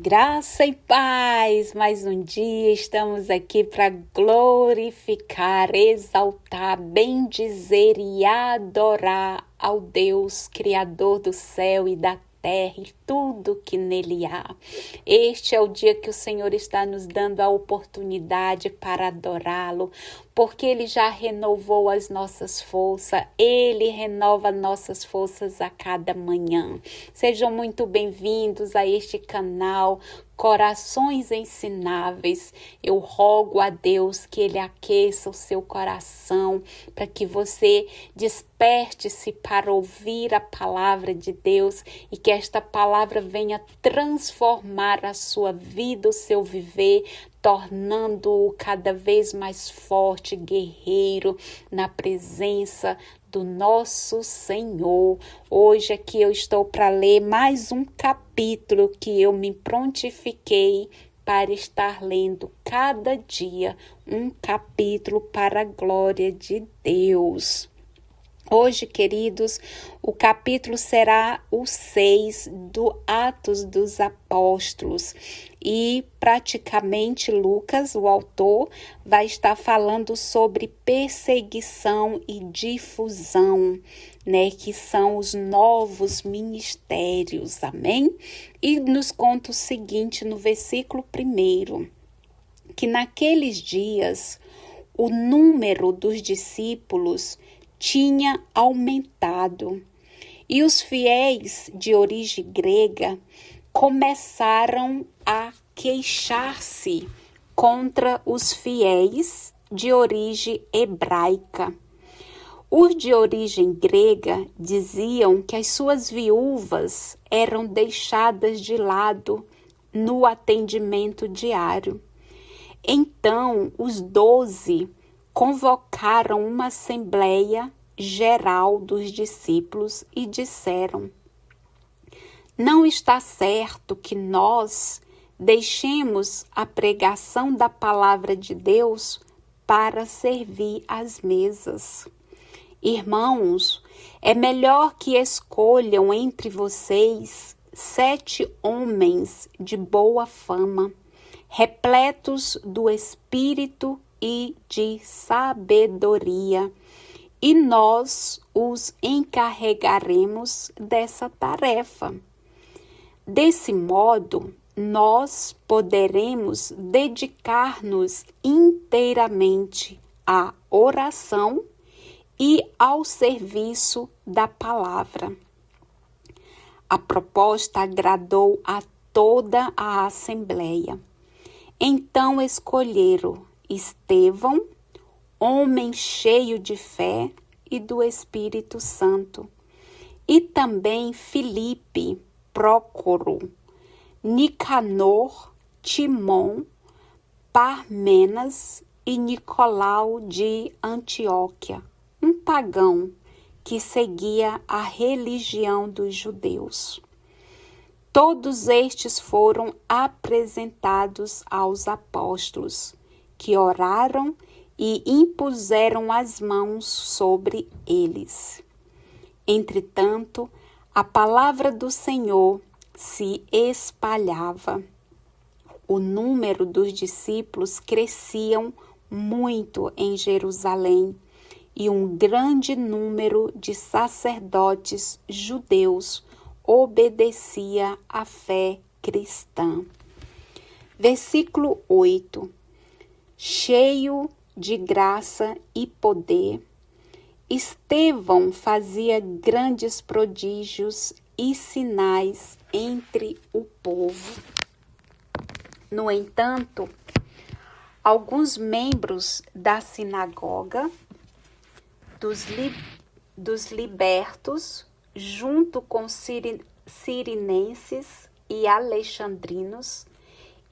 Graça e paz, mais um dia estamos aqui para glorificar, exaltar, bendizer e adorar ao Deus Criador do céu e da terra e tudo que nele há. Este é o dia que o Senhor está nos dando a oportunidade para adorá-lo, porque Ele já renovou as nossas forças, Ele renova nossas forças a cada manhã. Sejam muito bem-vindos a este canal, Corações Ensináveis. Eu rogo a Deus que Ele aqueça o seu coração, para que você desperte-se para ouvir a palavra de Deus e que esta palavra venha transformar a sua vida, o seu viver, tornando-o cada vez mais forte, guerreiro, na presença do nosso Senhor. Hoje aqui eu estou para ler mais um capítulo que eu me prontifiquei para estar lendo cada dia um capítulo para a glória de Deus. Hoje, queridos, o capítulo será o 6 do Atos dos Apóstolos e praticamente Lucas, o autor, vai estar falando sobre perseguição e difusão, que são os novos ministérios, amém? E nos conta o seguinte no versículo 1, que naqueles dias o número dos discípulos tinha aumentado e os fiéis de origem grega começaram a queixar-se contra os fiéis de origem hebraica. Os de origem grega diziam que as suas viúvas eram deixadas de lado no atendimento diário. Então, os 12 convocaram uma assembleia geral dos discípulos e disseram: não está certo que nós deixemos a pregação da palavra de Deus para servir às mesas. Irmãos, é melhor que escolham entre vocês 7 homens de boa fama, repletos do Espírito e de sabedoria, e nós os encarregaremos dessa tarefa. Desse modo, nós poderemos dedicar-nos inteiramente à oração e ao serviço da palavra. A proposta agradou a toda a assembleia. Então escolheram Estevão, homem cheio de fé e do Espírito Santo, e também Filipe, Prócoro, Nicanor, Timon, Parmenas e Nicolau de Antioquia, um pagão que seguia a religião dos judeus. Todos estes foram apresentados aos apóstolos, que oraram e impuseram as mãos sobre eles. Entretanto, a palavra do Senhor se espalhava. O número dos discípulos crescia muito em Jerusalém e um grande número de sacerdotes judeus obedecia à fé cristã. Versículo 8. Cheio de graça e poder, Estevão fazia grandes prodígios e sinais entre o povo. No entanto, alguns membros da sinagoga dos libertos, junto com sirinenses e alexandrinos,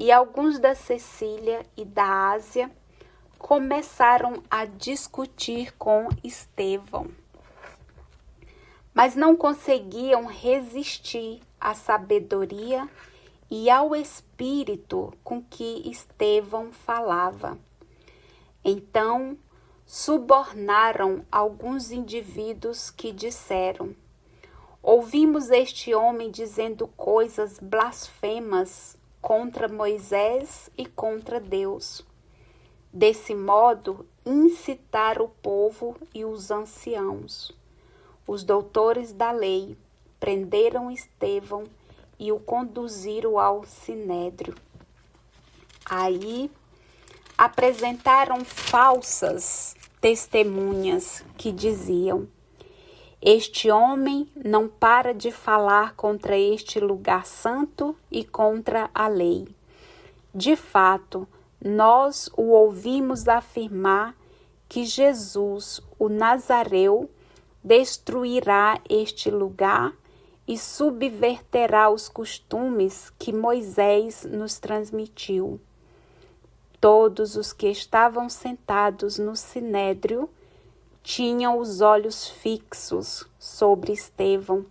e alguns da Sicília e da Ásia, começaram a discutir com Estevão, mas não conseguiam resistir à sabedoria e ao espírito com que Estevão falava. Então, subornaram alguns indivíduos que disseram: ouvimos este homem dizendo coisas blasfemas contra Moisés e contra Deus. Desse modo, incitaram o povo e os anciãos. Os doutores da lei prenderam Estevão e o conduziram ao sinédrio. Aí apresentaram falsas testemunhas que diziam: este homem não para de falar contra este lugar santo e contra a lei. De fato, nós o ouvimos afirmar que Jesus, o Nazareu, destruirá este lugar e subverterá os costumes que Moisés nos transmitiu. Todos os que estavam sentados no sinédrio tinham os olhos fixos sobre Estevão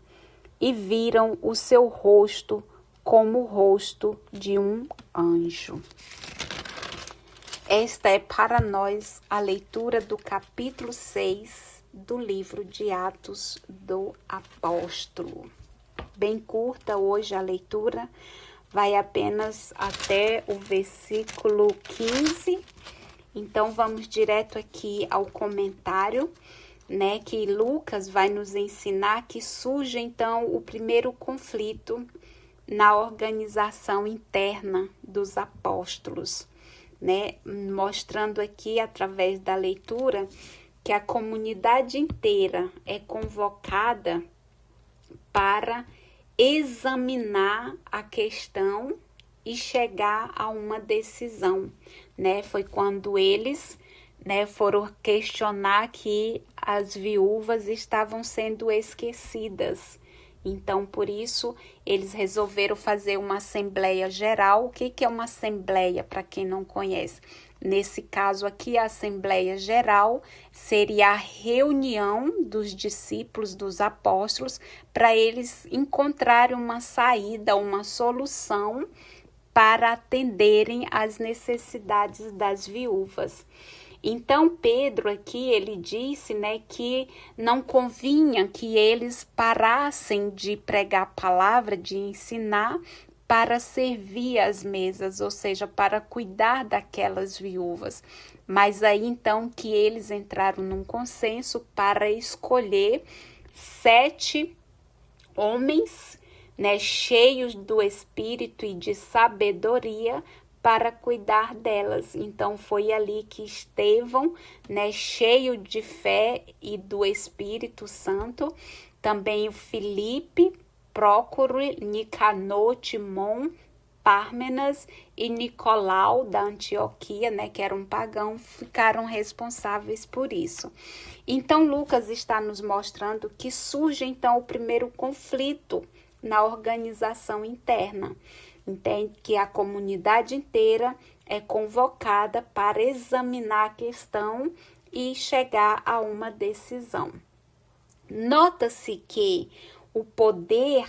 e viram o seu rosto como o rosto de um anjo. Esta é para nós a leitura do capítulo 6 do livro de Atos do Apóstolo. Bem curta hoje a leitura, vai apenas até o versículo 15. Então, vamos direto aqui ao comentário, né, que Lucas vai nos ensinar que surge, então, o primeiro conflito na organização interna dos apóstolos, né, mostrando aqui, através da leitura, que a comunidade inteira é convocada para examinar a questão e chegar a uma decisão, né? Foi quando eles, né, foram questionar que as viúvas estavam sendo esquecidas. Então, por isso, eles resolveram fazer uma assembleia geral. O que é uma assembleia, para quem não conhece? Nesse caso aqui, a Assembleia Geral seria a reunião dos discípulos, dos apóstolos, para eles encontrarem uma saída, uma solução para atenderem às necessidades das viúvas. Então, Pedro aqui, ele disse, né, que não convinha que eles parassem de pregar a palavra, de ensinar, para servir as mesas, ou seja, para cuidar daquelas viúvas. Mas aí, então, que eles entraram num consenso para escolher 7 homens, né, cheios do Espírito e de sabedoria, para cuidar delas. Então, foi ali que Estevão, né, cheio de fé e do Espírito Santo, também o Filipe, Prócoro, Nicanor, Timon, Pármenas e Nicolau da Antioquia, né, que era um pagão, ficaram responsáveis por isso. Então, Lucas está nos mostrando que surge, então, o primeiro conflito na organização interna. Entende que a comunidade inteira é convocada para examinar a questão e chegar a uma decisão. Nota-se que o poder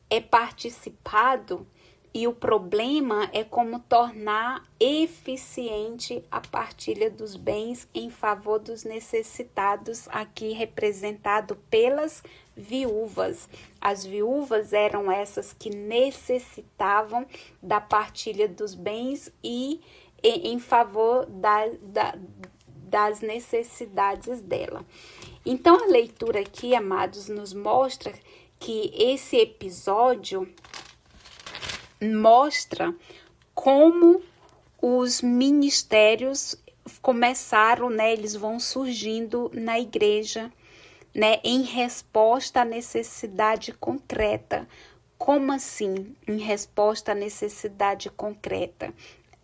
é participado e o problema é como tornar eficiente a partilha dos bens em favor dos necessitados, aqui representado pelas viúvas. As viúvas eram essas que necessitavam da partilha dos bens e em favor das necessidades dela. Então, a leitura aqui, amados, nos mostra que esse episódio mostra como os ministérios começaram, né, eles vão surgindo na igreja, né, em resposta à necessidade concreta. Como assim, em resposta à necessidade concreta?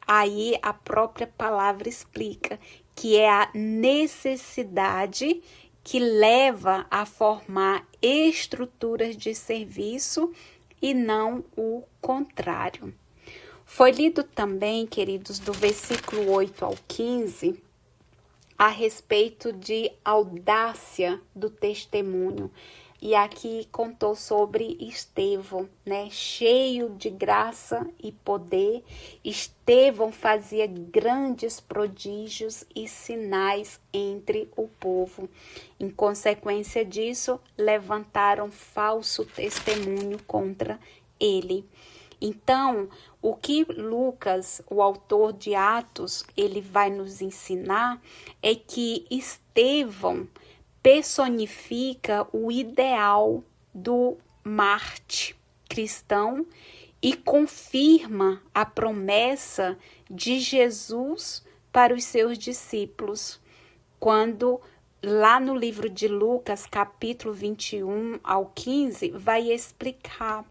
Aí a própria palavra explica que é a necessidade que leva a formar estruturas de serviço e não o contrário. Foi lido também, queridos, do versículo 8 ao 15, a respeito de audácia do testemunho. E aqui contou sobre Estevão, né? Cheio de graça e poder. Estevão fazia grandes prodígios e sinais entre o povo. Em consequência disso, levantaram falso testemunho contra ele. Então, o que Lucas, o autor de Atos, ele vai nos ensinar é que Estevão personifica o ideal do Marte cristão e confirma a promessa de Jesus para os seus discípulos, quando lá no livro de Lucas, capítulo 21 ao 15, vai explicar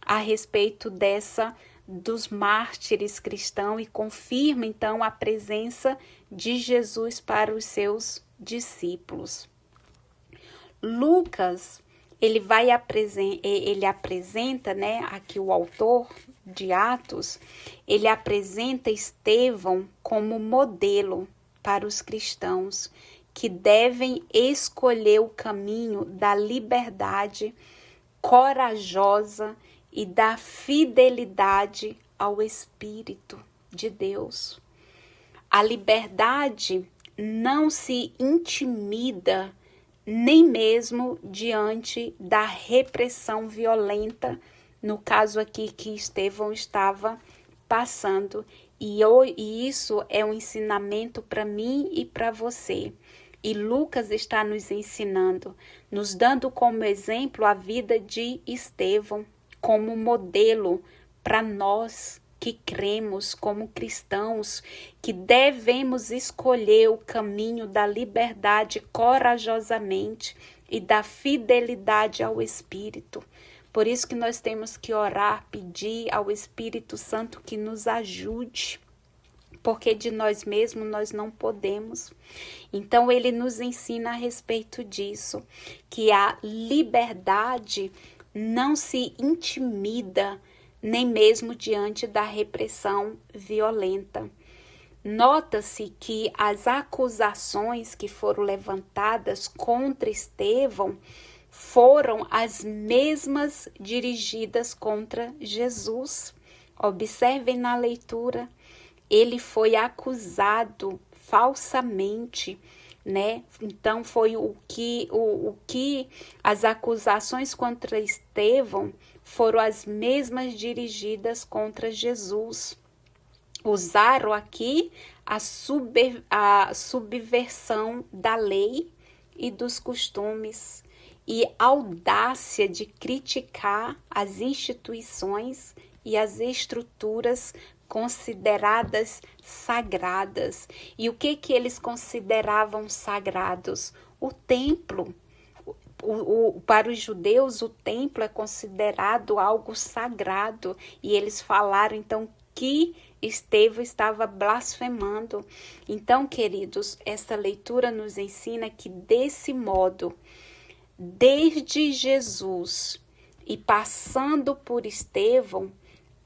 a respeito dos mártires cristãos e confirma então a presença de Jesus para os seus discípulos. Lucas, ele apresenta, né, aqui o autor de Atos, ele apresenta Estevão como modelo para os cristãos que devem escolher o caminho da liberdade corajosa e da fidelidade ao Espírito de Deus. A liberdade não se intimida nem mesmo diante da repressão violenta, no caso aqui que Estevão estava passando. E isso é um ensinamento para mim e para você. E Lucas está nos ensinando, nos dando como exemplo a vida de Estevão, como modelo para nós que cremos como cristãos, que devemos escolher o caminho da liberdade corajosamente e da fidelidade ao Espírito. Por isso que nós temos que orar, pedir ao Espírito Santo que nos ajude, porque de nós mesmos nós não podemos. Então ele nos ensina a respeito disso, que a liberdade não se intimida nem mesmo diante da repressão violenta. Nota-se que as acusações que foram levantadas contra Estevão foram as mesmas dirigidas contra Jesus. Observem na leitura, ele foi acusado falsamente, né? Então foi o que as acusações contra Estevão foram as mesmas dirigidas contra Jesus. Usaram aqui a subversão da lei e dos costumes e a audácia de criticar as instituições e as estruturas consideradas sagradas. E o que eles consideravam sagrados? O templo. Para os judeus, o templo é considerado algo sagrado. E eles falaram, então, que Estevão estava blasfemando. Então, queridos, essa leitura nos ensina que, desse modo, desde Jesus e passando por Estevão,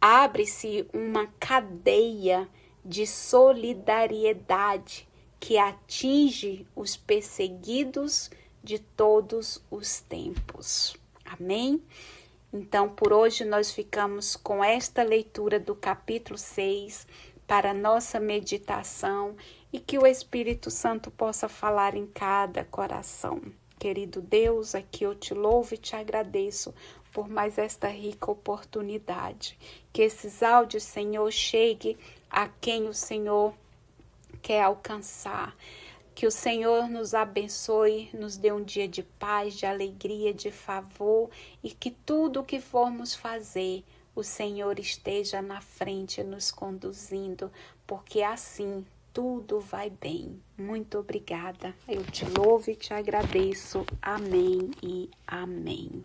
abre-se uma cadeia de solidariedade que atinge os perseguidos de todos os tempos. Amém? Então, por hoje nós ficamos com esta leitura do capítulo 6 para nossa meditação e que o Espírito Santo possa falar em cada coração. Querido Deus, aqui eu te louvo e te agradeço por mais esta rica oportunidade. Que esses áudios, Senhor, chegue a quem o Senhor quer alcançar. Que o Senhor nos abençoe, nos dê um dia de paz, de alegria, de favor e que tudo o que formos fazer, o Senhor esteja na frente nos conduzindo, porque assim tudo vai bem. Muito obrigada. Eu te louvo e te agradeço. Amém e amém.